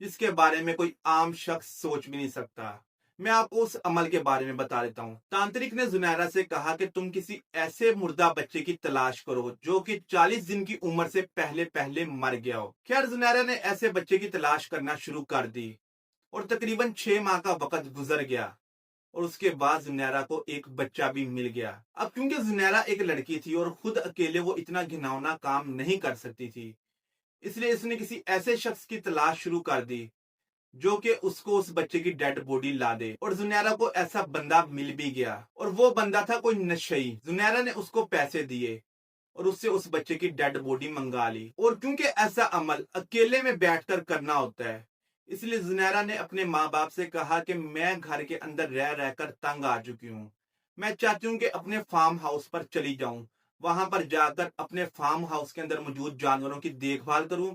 جس کے بارے میں کوئی عام شخص سوچ بھی نہیں سکتا۔ میں آپ کو اس عمل کے بارے میں بتا دیتا ہوں۔ تانترک نے زنیرا سے کہا کہ تم کسی ایسے مردہ بچے کی تلاش کرو جو کہ 40 دن کی عمر سے پہلے پہلے مر گیا ہو۔ خیر زنیرا نے ایسے بچے کی تلاش کرنا شروع کر دی اور تقریباً 6 ماہ کا وقت گزر گیا اور اس کے بعد زنیرا کو ایک بچہ بھی مل گیا۔ اب کیونکہ زنیرا ایک لڑکی تھی اور خود اکیلے وہ اتنا گھناؤنا کام نہیں کر سکتی تھی، اس لیے اس نے کسی ایسے شخص کی تلاش شروع کر دی جو کہ اس کو اس بچے کی ڈیڈ باڈی لا دے، اور زنیرا کو ایسا بندہ مل بھی گیا اور وہ بندہ تھا کوئی نشئی۔ زنیرا نے اس کو پیسے دیے اور اس سے اس بچے کی ڈیڈ باڈی منگا لی، اور کیونکہ ایسا عمل اکیلے میں بیٹھ کر کرنا ہوتا ہے، اس لیے زنیرا نے اپنے ماں باپ سے کہا کہ میں گھر کے اندر رہ رہ کر تنگ آ چکی ہوں، میں چاہتی ہوں کہ اپنے فارم ہاؤس پر چلی جاؤں، وہاں پر جا کر اپنے فارم ہاؤس کے اندر موجود جانوروں کی دیکھ بھال کروں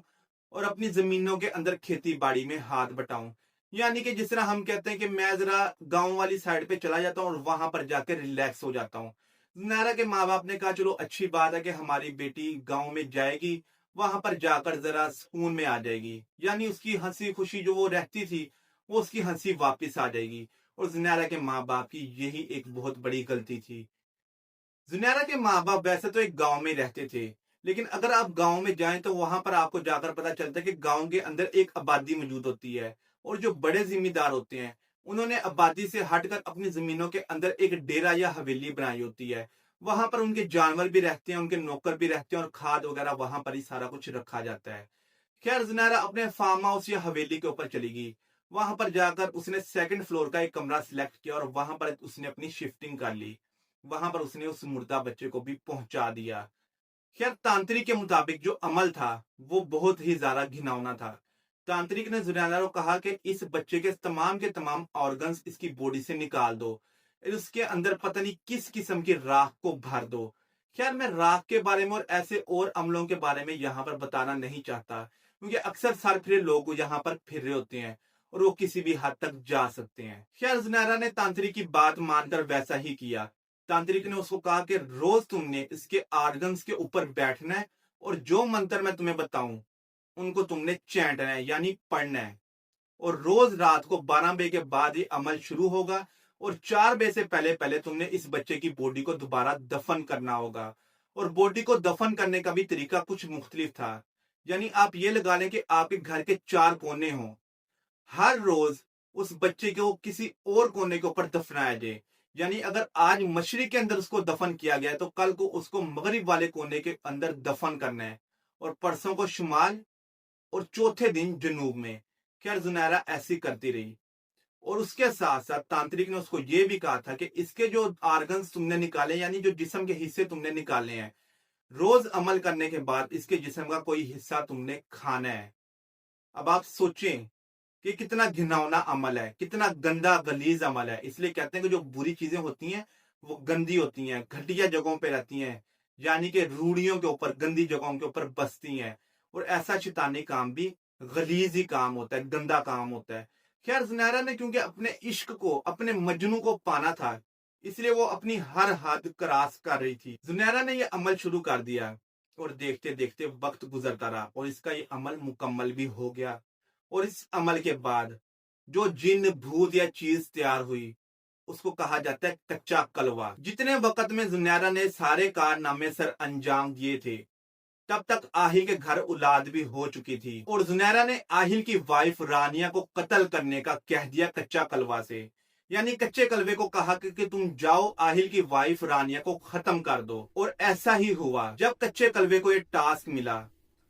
اور اپنی زمینوں کے اندر کھیتی باڑی میں ہاتھ بٹاؤں۔ یعنی کہ جس طرح ہم کہتے ہیں کہ میں ذرا گاؤں والی سائڈ پہ چلا جاتا ہوں اور وہاں پر جا کے ریلیکس ہو جاتا ہوں۔ زنیرا کے ماں باپ نے کہا چلو اچھی بات ہے کہ ہماری بیٹی گاؤں میں جائے گی، وہاں پر جا کر ذرا سکون میں آ جائے گی، یعنی اس کی ہنسی خوشی جو وہ رہتی تھی وہ اس کی ہنسی واپس آ جائے گی۔ اور زنیرا کے ماں باپ کی یہی ایک بہت بڑی غلطی تھی۔ زنیرا کے ماں باپ ویسے تو ایک گاؤں میں رہتے تھے، لیکن اگر آپ گاؤں میں جائیں تو وہاں پر آپ کو جا کر پتا چلتا ہے کہ گاؤں کے اندر ایک آبادی موجود ہوتی ہے، اور جو بڑے ذمہ دار ہوتے ہیں انہوں نے آبادی سے ہٹ کر اپنی زمینوں کے اندر ایک ڈیرا یا حویلی بنائی ہوتی ہے۔ وہاں پر ان کے جانور بھی رہتے ہیں، ان کے نوکر بھی رہتے ہیں، اور کھاد وغیرہ وہاں پر ہی سارا کچھ رکھا جاتا ہے۔ خیر زنیرا اپنے فارم ہاؤس یا حویلی کے اوپر چلی گئی، وہاں پر جا کر اس نے 2nd فلور کا ایک کمرہ سلیکٹ کیا اور وہاں پر اس نے اپنی شفٹنگ کر لی۔ وہاں پر اس نے اس مردہ بچے کو بھی پہنچا دیا۔ خیر تانترک کے مطابق جو عمل تھا وہ بہت ہی زیادہ گھناؤنا تھا۔ تانترک نے زنیرا کو کہا کہ اس بچے کے تمام آرگنز اس کی باڈی سے نکال دو، اس کے اندر پتہ نہیں کس قسم کی راکھ کو بھر دو۔ خیر میں راکھ کے بارے میں اور ایسے اور عملوں کے بارے میں یہاں پر بتانا نہیں چاہتا، کیونکہ اکثر سر پھرے لوگ یہاں پر پھر رہے ہوتے ہیں اور وہ کسی بھی حد تک جا سکتے ہیں۔ خیر زنیرا نے تانترک کی بات مان کر ویسا ہی کیا۔ تانترک نے اس کو کہا کہ روز تم نے اس کے آرگنز کے اوپر بیٹھنا ہے اور جو منتر میں تمہیں بتاؤں ان کو تم نے چینٹنا ہے، یعنی پڑھنا ہے، اور روز رات کو 12 بجے کے بعد یہ عمل شروع ہوگا اور 4 بجے سے پہلے پہلے تم نے اس بچے کی باڈی کو دوبارہ دفن کرنا ہوگا۔ اور باڈی کو دفن کرنے کا بھی طریقہ کچھ مختلف تھا، یعنی آپ یہ لگا لیں کہ آپ کے گھر کے 4 کونے ہوں، ہر روز اس بچے کو کسی اور کونے کے اوپر دفنایا جائے، یعنی اگر آج مشرق کے اندر اس کو دفن کیا گیا ہے تو کل کو اس کو مغرب والے کونے کے اندر دفن کرنا ہے، اور پرسوں کو شمال اور چوتھے دن جنوب میں۔ خیر زنیرا ایسی کرتی رہی، اور اس کے ساتھ ساتھ تانترک نے اس کو یہ بھی کہا تھا کہ اس کے جو آرگنز تم نے نکالے، یعنی جو جسم کے حصے تم نے نکالے ہیں، روز عمل کرنے کے بعد اس کے جسم کا کوئی حصہ تم نے کھانا ہے۔ اب آپ سوچیں کہ کتنا گھناؤنا عمل ہے، کتنا گندا غلیظ عمل ہے۔ اس لیے کہتے ہیں کہ جو بری چیزیں ہوتی ہیں وہ گندی ہوتی ہیں، گھٹیا جگہوں پہ رہتی ہیں، یعنی کہ روڑیوں کے اوپر، گندی جگہوں کے اوپر بستی ہیں، اور ایسا شیطانی کام بھی غلیظ ہی کام ہوتا ہے، گندا کام ہوتا ہے۔ خیر زنیرا نے کیونکہ اپنے عشق کو، اپنے مجنوں کو پانا تھا، اس لیے وہ اپنی ہر حد کراس کر رہی تھی۔ زنیرا نے یہ عمل شروع کر دیا اور دیکھتے دیکھتے وقت گزرتا رہا اور اس کا یہ عمل مکمل بھی ہو گیا۔ اور اس عمل کے بعد جو جن بھوت یا چیز تیار ہوئی اس کو کہا جاتا ہے کچا کلوا۔ جتنے وقت میں زنیرا نے سارے کارنامے سر انجام دیے تھے تب تک آہل کے گھر اولاد بھی ہو چکی تھی، اور زنیرا نے آہل کی وائف رانیہ کو قتل کرنے کا کہہ دیا کچا کلوا سے، یعنی کچے کلوے کو کہا کہ تم جاؤ آہل کی وائف رانیہ کو ختم کر دو۔ اور ایسا ہی ہوا۔ جب کچے کلوے کو یہ ٹاسک ملا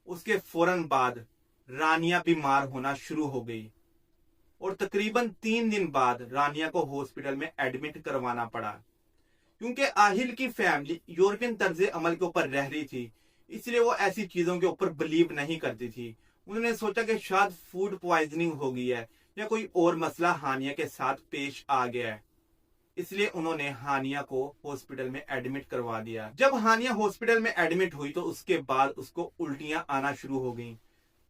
اس کے فوراً بعد رانیہ بیمار ہونا شروع ہو گئی، اور تقریباً 3 دن بعد رانیہ کو ہاسپٹل میں ایڈمٹ کروانا پڑا۔ کیونکہ آہل کی فیملی یورپین طرز عمل کے اوپر رہ رہی تھی، اس لیے وہ ایسی چیزوں کے اوپر بلیو نہیں کرتی تھی۔ انہوں نے سوچا کہ شاید فوڈ پوائزننگ ہو گئی ہے یا کوئی اور مسئلہ ہانیہ کے ساتھ پیش آ گیا ہے، اس لیے انہوں نے ہانیہ کو ہاسپٹل میں ایڈمٹ کروا دیا۔ جب ہانیہ ہاسپٹل میں ایڈمٹ ہوئی تو اس کے بعد اس کو الٹیاں آنا شروع ہو گئیں۔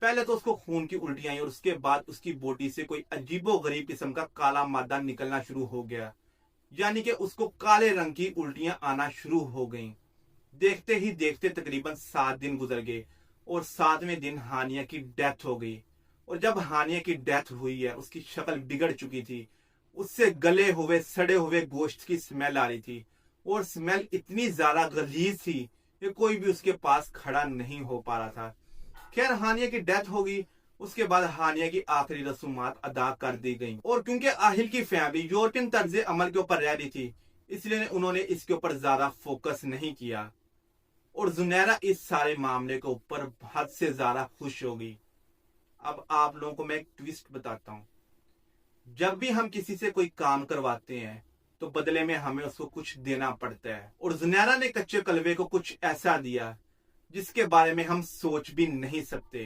پہلے تو اس کو خون کی الٹیاں آئیں اور اس کے بعد اس کی باڈی سے کوئی عجیب و غریب قسم کا کالا مادہ نکلنا شروع ہو گیا، یعنی کہ اس کو کالے رنگ کی الٹیاں آنا شروع ہو گئیں۔ دیکھتے ہی دیکھتے تقریباً 7 دن گزر گئے اور 7ویں دن ہانیہ کی ڈیتھ ہو گئی، اور جب ہانیہ کی ڈیتھ ہوئی ہے اس کی شکل بگڑ چکی تھی، اس سے گلے ہوئے سڑے ہوئے گوشت کی سمیل آ رہی تھی، اور سمیل اتنی زیادہ غلیظ تھی کہ کوئی بھی اس کے پاس کھڑا نہیں ہو پا رہا تھا۔ خیر ہانیہ کی ڈیتھ ہوگی، اس کے بعد ہانیہ کی آخری رسومات ادا کر دی گئیں، اور کیونکہ آہل کی فیملی یورپین طرز عمل کے اوپر رہ رہی تھی اس لیے انہوں نے اس کے اوپر زیادہ فوکس نہیں کیا، اور زنیرہ اس سارے معاملے کے اوپر حد سے زیادہ خوش ہو گئی۔ اب آپ لوگوں کو میں ایک ٹویسٹ بتاتا ہوں، جب بھی ہم کسی سے کوئی کام کرواتے ہیں تو بدلے میں ہمیں اس کو کچھ دینا پڑتا ہے، اور زنیرہ نے کچے کلوے کو کچھ ایسا دیا جس کے بارے میں ہم سوچ بھی نہیں سکتے۔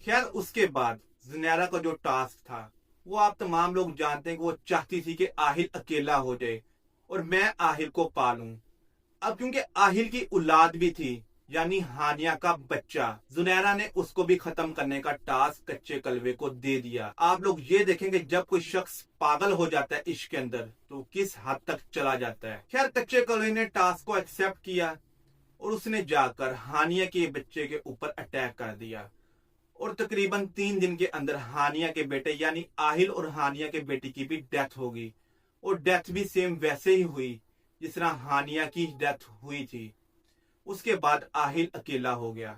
خیر اس کے بعد زنیرہ کا جو ٹاسک تھا وہ آپ تمام لوگ جانتے ہیں کہ وہ چاہتی تھی کہ آہل اکیلا ہو جائے اور میں آہل کو پالوں۔ اب کیونکہ آہل کی اولاد بھی تھی یعنی ہانیہ کا بچہ، زنیرہ نے اس کو بھی ختم کرنے کا ٹاسک کچے کلوے کو دے دیا۔ آپ لوگ یہ دیکھیں کہ جب کوئی شخص پاگل ہو جاتا ہے عشق کے اندر تو کس حد تک چلا جاتا ہے۔ خیر کچے کلوے نے ٹاسک کو ایکسپٹ کیا اور اس نے جا کر ہانیہ کے بچے کے اوپر اٹیک کر دیا، اور تقریباً 3 دن کے اندر ہانیہ کے بیٹے یعنی آہل اور ہانیہ کے بیٹی کی بھی ڈیتھ ہوگی، اور ڈیتھ بھی سیم ویسے ہی ہوئی جس طرح ہانیہ کی ڈیتھ ہوئی تھی۔ اس کے بعد آہل اکیلا ہو گیا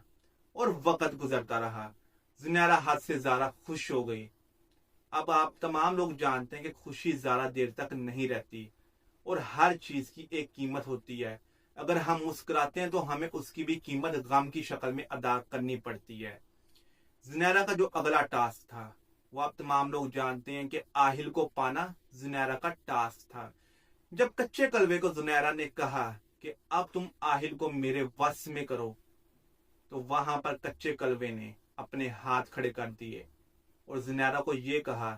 اور وقت گزرتا رہا، زنیرہ حد سے زیادہ خوش ہو گئی۔ اب آپ تمام لوگ جانتے ہیں کہ خوشی زیادہ دیر تک نہیں رہتی، اور ہر چیز کی ایک قیمت ہوتی ہے۔ اگر ہم مسکراتے ہیں تو ہمیں اس کی بھی قیمت غم کی شکل میں ادا کرنی پڑتی ہے۔ زنیرہ کا جو اگلا ٹاسک تھا وہ آپ تمام لوگ جانتے ہیں کہ آہل کو پانا زنیرہ کا ٹاسک تھا۔ جب کچے کلوے کو زنیرہ نے کہا کہ اب تم آہل کو میرے وس میں کرو، تو وہاں پر کچے کلوے نے اپنے ہاتھ کھڑے کر دیے اور زنیرہ کو یہ کہا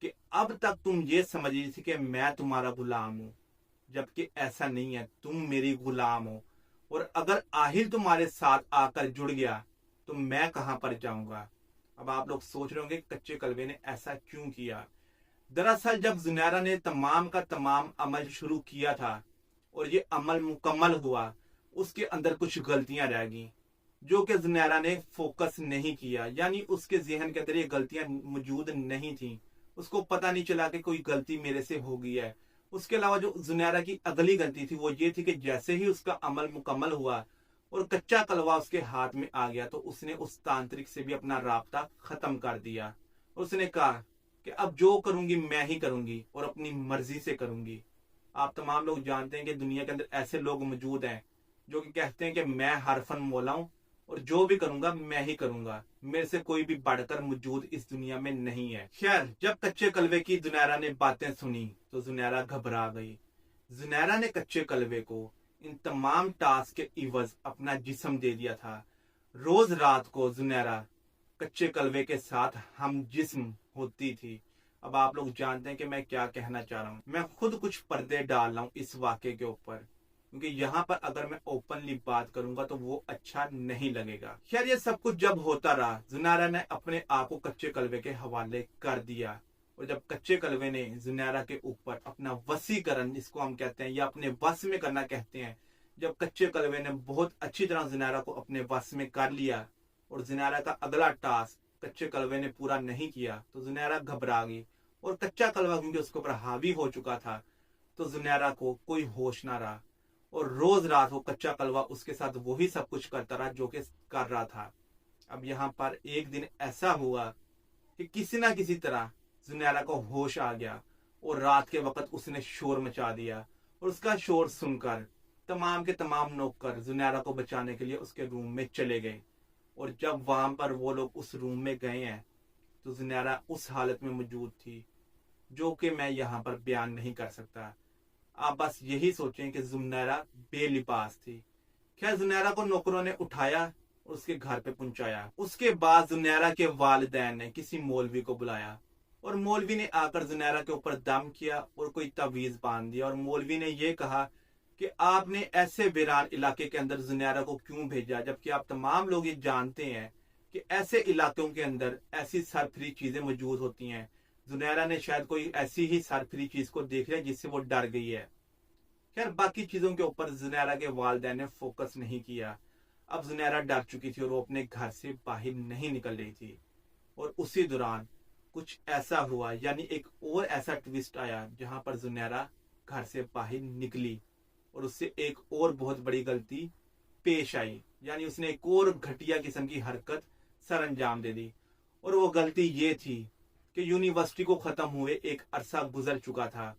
کہ اب تک تم یہ سمجھ رہی تھی کہ میں تمہارا غلام ہوں، جبکہ ایسا نہیں ہے، تم میری غلام ہو، اور اگر آہل تمہارے ساتھ آ کر جڑ گیا تو میں کہاں پر جاؤں گا۔ اب آپ لوگ سوچ رہے ہوں گے کچے کلوے نے ایسا کیوں کیا۔ دراصل جب زنیرہ نے تمام کا تمام عمل شروع کیا تھا اور یہ عمل مکمل ہوا، اس کے اندر کچھ غلطیاں رہ گئیں جو کہ زنیرہ نے فوکس نہیں کیا، یعنی اس کے ذہن کے اندر یہ غلطیاں موجود نہیں تھیں، اس کو پتہ نہیں چلا کہ کوئی غلطی میرے سے ہو گئی ہے۔ اس کے علاوہ جو زنیرہ کی اگلی غلطی تھی وہ یہ تھی کہ جیسے ہی اس کا عمل مکمل ہوا اور کچا کلوا اس کے ہاتھ میں آ گیا تو اس نے اس تانترک سے بھی اپنا رابطہ ختم کر دیا۔ اس نے کہا کہ اب جو کروں گی میں ہی کروں گی اور اپنی مرضی سے کروں گی۔ آپ تمام لوگ جانتے ہیں کہ دنیا کے اندر ایسے لوگ موجود ہیں جو کہ کہتے ہیں کہ میں حرفن مولا ہوں اور جو بھی کروں گا میں ہی کروں گا، میرے سے کوئی بھی بڑھ کر موجود اس دنیا میں نہیں ہے۔ خیر جب کچے کلوے کی زنیرہ نے باتیں سنی تو زنیرہ گھبرا گئی۔ زنیرہ نے کچے کلوے کو ان تمام ٹاسک کے عوض اپنا جسم دے دیا تھا۔ روز رات کو زنیرہ کچے کلوے کے ساتھ ہم جسم ہوتی تھی۔ اب آپ لوگ جانتے ہیں کہ میں کیا کہنا چاہ رہا ہوں۔ میں خود کچھ پردے ڈال رہا ہوں اس واقعے کے اوپر، کیونکہ یہاں پر اگر میں اوپنلی بات کروں گا تو وہ اچھا نہیں لگے گا۔ خیر یہ سب کچھ جب ہوتا رہا، زنیرہ نے اپنے آپ کو کچے کلوے کے حوالے کر دیا، اور جب کچے کلوے نے زنیرہ کے اوپر اپنا وسیع کرن جس کو ہم کہتے ہیں یا اپنے وس میں کرنا کہتے ہیں، جب کچے کلوے نے بہت اچھی طرح زنیرہ کو اپنے وس میں کر لیا اور زنیرہ کا اگلا ٹاسک کچے کلوے نے پورا نہیں کیا تو زنیرہ گھبرا گئی، اور کچا کلوا کیونکہ اس کے اوپر حاوی ہو چکا تھا تو زنیرہ کو کوئی ہوش نہ رہا، اور روز رات وہ کچا کلوا اس کے ساتھ وہی سب کچھ کرتا رہا جو کہ کر رہا تھا۔ اب یہاں پر ایک دن ایسا ہوا کہ کسی نہ کسی طرح زنیرہ کو ہوش آ گیا، اور رات کے وقت اس نے شور مچا دیا، اور اس کا شور سن کر تمام کے تمام نوکر زنیرہ کو بچانے کے لیے اس کے روم میں چلے گئے، اور جب وہاں پر وہ لوگ اس روم میں گئے ہیں تو زنیرہ اس حالت میں موجود تھی جو کہ میں یہاں پر بیان نہیں کر سکتا۔ آپ بس یہی سوچیں کہ زنیرہ بے لباس تھی۔ خیر زنیرہ کو نوکروں نے اٹھایا اور اس کے گھر پہ پہنچایا۔ اس کے بعد زنیرہ کے والدین نے کسی مولوی کو بلایا، اور مولوی نے آ کر زنیرہ کے اوپر دم کیا اور کوئی تعویذ باندھ دیا، اور مولوی نے یہ کہا کہ آپ نے ایسے ویران علاقے کے اندر زنیرہ کو کیوں بھیجا، جبکہ آپ تمام لوگ یہ جانتے ہیں کہ ایسے علاقوں کے اندر ایسی سرپھری چیزیں موجود ہوتی ہیں۔ زنیرہ نے شاید کوئی ایسی ہی سرپھری چیز کو دیکھ لیا جس سے وہ ڈر گئی ہے۔ خیر باقی چیزوں کے اوپر زنیرہ کے والدین نے فوکس نہیں کیا۔ اب زنیرہ ڈر چکی تھی اور وہ اپنے گھر سے باہر نہیں نکل رہی تھی۔ اور اسی دوران کچھ ایسا ہوا، یعنی ایک اور ایسا ٹویسٹ آیا جہاں پر زنیرہ گھر سے باہر نکلی اور اس سے ایک اور بہت بڑی غلطی پیش آئی، یعنی اس نے ایک اور گھٹیا قسم کی حرکت سر انجام دے دی۔ اور وہ غلطی یہ تھی کہ یونیورسٹی کو ختم ہوئے ایک عرصہ گزر چکا تھا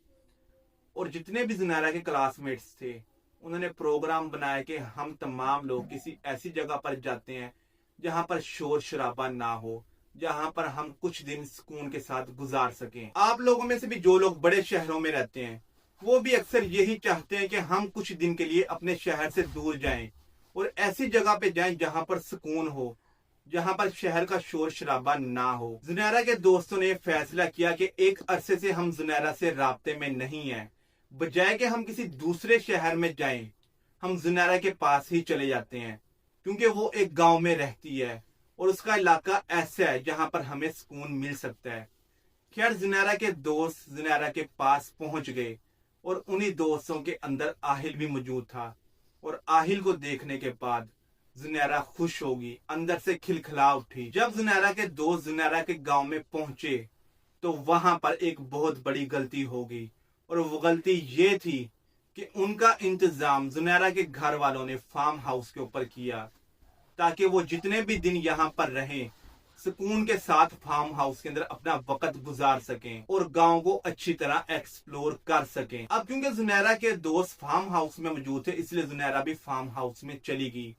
اور جتنے بھی زنیرہ کے کلاس میٹس تھے انہوں نے پروگرام بنایا کہ ہم تمام لوگ کسی ایسی جگہ پر جاتے ہیں جہاں پر شور شرابہ نہ ہو، جہاں پر ہم کچھ دن سکون کے ساتھ گزار سکیں۔ آپ لوگوں میں سے بھی جو لوگ بڑے شہروں میں رہتے ہیں وہ بھی اکثر یہی چاہتے ہیں کہ ہم کچھ دن کے لیے اپنے شہر سے دور جائیں اور ایسی جگہ پہ جائیں جہاں پر سکون ہو، جہاں پر شہر کا شور شرابہ نہ ہو۔ زنیرہ کے دوستوں نے فیصلہ کیا کہ ایک عرصے سے ہم زنیرہ سے رابطے میں نہیں ہیں، بجائے کہ ہم کسی دوسرے شہر میں جائیں ہم زنیرہ کے پاس ہی چلے جاتے ہیں، کیونکہ وہ ایک گاؤں میں رہتی ہے اور اس کا علاقہ ایسا ہے جہاں پر ہمیں سکون مل سکتا ہے۔ خیر زنیرہ کے دوست زنیرہ کے پاس پہنچ گئے اور انہی دوستوں کے اندر آہل بھی موجود تھا، اور آہل کو دیکھنے کے بعد زنیرہ خوش ہوگی، اندر سے کھلکھلا اٹھی۔ جب زنیرہ کے دوست زنیرہ کے گاؤں میں پہنچے تو وہاں پر ایک بہت بڑی غلطی ہو گئی، اور وہ غلطی یہ تھی کہ ان کا انتظام زنیرہ کے گھر والوں نے فارم ہاؤس کے اوپر کیا تاکہ وہ جتنے بھی دن یہاں پر رہیں سکون کے ساتھ فارم ہاؤس کے اندر اپنا وقت گزار سکیں اور گاؤں کو اچھی طرح ایکسپلور کر سکیں۔ اب کیونکہ زنیرہ کے دوست فارم ہاؤس میں موجود تھے اس لیے زنیرہ بھی فارم ہاؤس میں چلی گئی،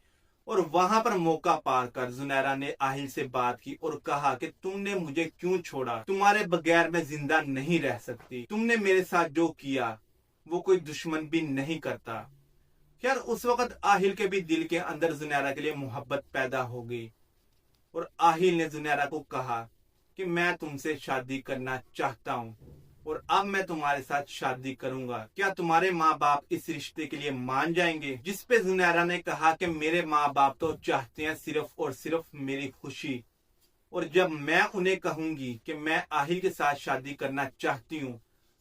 اور وہاں پر موقع پا کر زنیرہ نے آہل سے بات کی اور کہا کہ تم نے مجھے کیوں چھوڑا، تمہارے بغیر میں زندہ نہیں رہ سکتی، تم نے میرے ساتھ جو کیا وہ کوئی دشمن بھی نہیں کرتا۔ خیر اس وقت آہل کے بھی دل کے اندر زنیرہ کے لیے محبت پیدا ہو گئی، اور آہل نے زنیرہ کو کہا کہ میں تم سے شادی کرنا چاہتا ہوں اور اب میں تمہارے ساتھ شادی کروں گا، کیا تمہارے ماں باپ اس رشتے کے لیے مان جائیں گے؟ جس پہ زنیرہ نے کہا کہ میرے ماں باپ تو چاہتے ہیں صرف اور صرف میری خوشی، اور جب میں انہیں کہوں گی کہ میں آہل کے ساتھ شادی کرنا چاہتی ہوں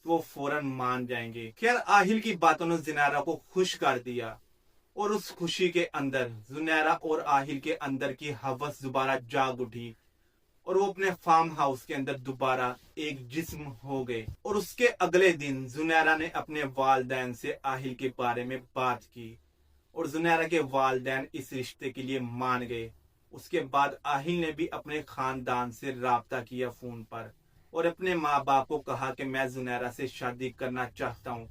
تو وہ فوراً مان جائیں گے۔ خیر آہل کی باتوں نے زنیرہ کو خوش کر دیا، اور اس خوشی کے اندر زنیرہ اور آہل کے اندر کی ہوس دوبارہ جاگ اٹھی اور وہ اپنے فارم ہاؤس کے اندر دوبارہ ایک جسم ہو گئے۔ اور اس کے اگلے دن زنیرہ نے اپنے والدین سے آہل کے بارے میں بات کی اور زنیرہ کے والدین اس رشتے کے لیے مان گئے۔ اس کے بعد آہل نے بھی اپنے خاندان سے رابطہ کیا فون پر اور اپنے ماں باپ کو کہا کہ میں زنیرہ سے شادی کرنا چاہتا ہوں،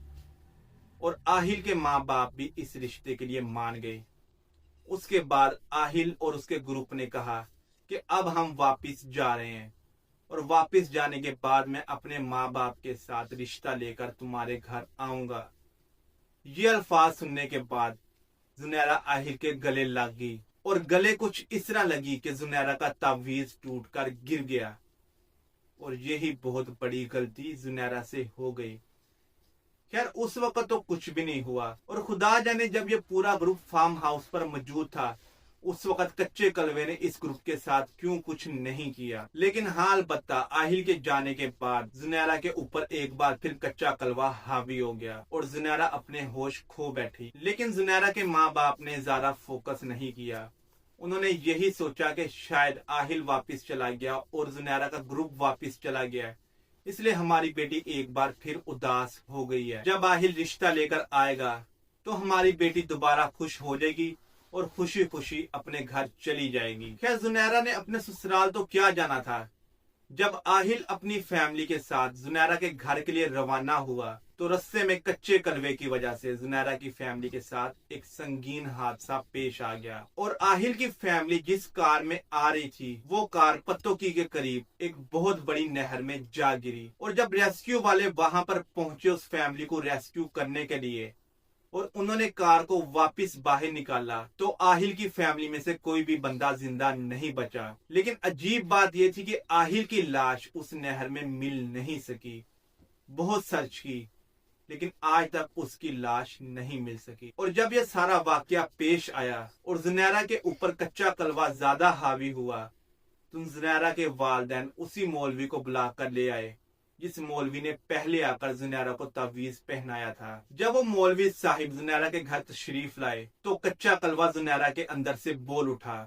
اور آہل کے ماں باپ بھی اس رشتے کے لیے مان گئے۔ اس کے بعد آہل اور اس کے گروپ نے کہا کہ اب ہم واپس جا رہے ہیں، اور واپس جانے کے بعد میں اپنے ماں باپ کے ساتھ رشتہ لے کر تمہارے گھر آؤں گا۔ یہ الفاظ سننے کے بعد زنیرہ آہل کے گلے لگ گئی، اور گلے کچھ اس طرح لگی کہ زنیرہ کا تعویذ ٹوٹ کر گر گیا، اور یہی بہت بڑی غلطی زنیرہ سے ہو گئی۔ خیر اس وقت تو کچھ بھی نہیں ہوا، اور خدا جانے جب یہ پورا گروپ فارم ہاؤس پر موجود تھا اس وقت کچے کلوے نے اس گروپ کے ساتھ کیوں کچھ نہیں کیا۔ لیکن ہاں البتہ آہل کے جانے کے بعد زنیرہ کے اوپر ایک بار پھر کچا کلوا حاوی ہو گیا اور زنیرہ اپنے ہوش کھو بیٹھی۔ لیکن زنیرہ کے ماں باپ نے زیادہ فوکس نہیں کیا، انہوں نے یہی سوچا کہ شاید آہل واپس چلا گیا اور زنیرہ کا گروپ واپس چلا گیا، اس لیے ہماری بیٹی ایک بار پھر اداس ہو گئی ہے، جب آہل رشتہ لے کر آئے گا تو ہماری بیٹی دوبارہ خوش ہو جائے گی اور خوشی خوشی اپنے گھر چلی جائے گی۔ خیر زنیرہ نے اپنے سسرال تو کیا جانا تھا، جب آہل اپنی فیملی کے ساتھ زنیرہ کے گھر کے لیے روانہ ہوا تو رستے میں کچے کلوے کی وجہ سے زنیرہ کی فیملی کے ساتھ ایک سنگین حادثہ پیش آ گیا، اور آہل کی فیملی جس کار میں آ رہی تھی وہ کار پتوکی کے قریب ایک بہت بڑی نہر میں جا گری، اور جب ریسکیو والے وہاں پر پہنچے اس فیملی کو ریسکیو کرنے کے لیے اور انہوں نے کار کو واپس باہر نکالا تو آہل کی فیملی میں سے کوئی بھی بندہ زندہ نہیں بچا۔ لیکن عجیب بات یہ تھی کہ آہل کی لاش اس نہر میں مل نہیں سکی، بہت سرچ کی لیکن آج تک اس کی لاش نہیں مل سکی۔ اور جب یہ سارا واقعہ پیش آیا اور زنیرہ کے اوپر کچا کلوا زیادہ حاوی ہوا تو زنیرہ کے والدین اسی مولوی کو بلا کر لے آئے جس مولوی نے پہلے آ کر زنیرہ کو تعویذ پہنایا تھا۔ جب وہ مولوی صاحب زنیرہ کے گھر تشریف لائے تو کچا کلوا زنیرہ کے اندر سے بول اٹھا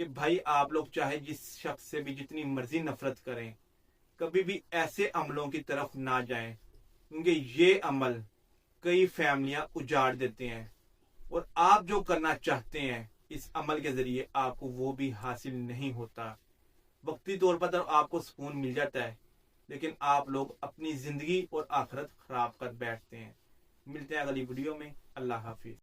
کہ بھائی آپ لوگ چاہے جس شخص سے بھی جتنی مرضی نفرت کریں، کبھی بھی ایسے عملوں کی طرف نہ جائیں، کیونکہ یہ عمل کئی فیملیاں اجاڑ دیتے ہیں، اور آپ جو کرنا چاہتے ہیں اس عمل کے ذریعے آپ کو وہ بھی حاصل نہیں ہوتا۔ وقتی طور پر تو آپ کو سکون مل جاتا ہے، لیکن آپ لوگ اپنی زندگی اور آخرت خراب کر بیٹھتے ہیں۔ ملتے ہیں اگلی ویڈیو میں۔ اللہ حافظ۔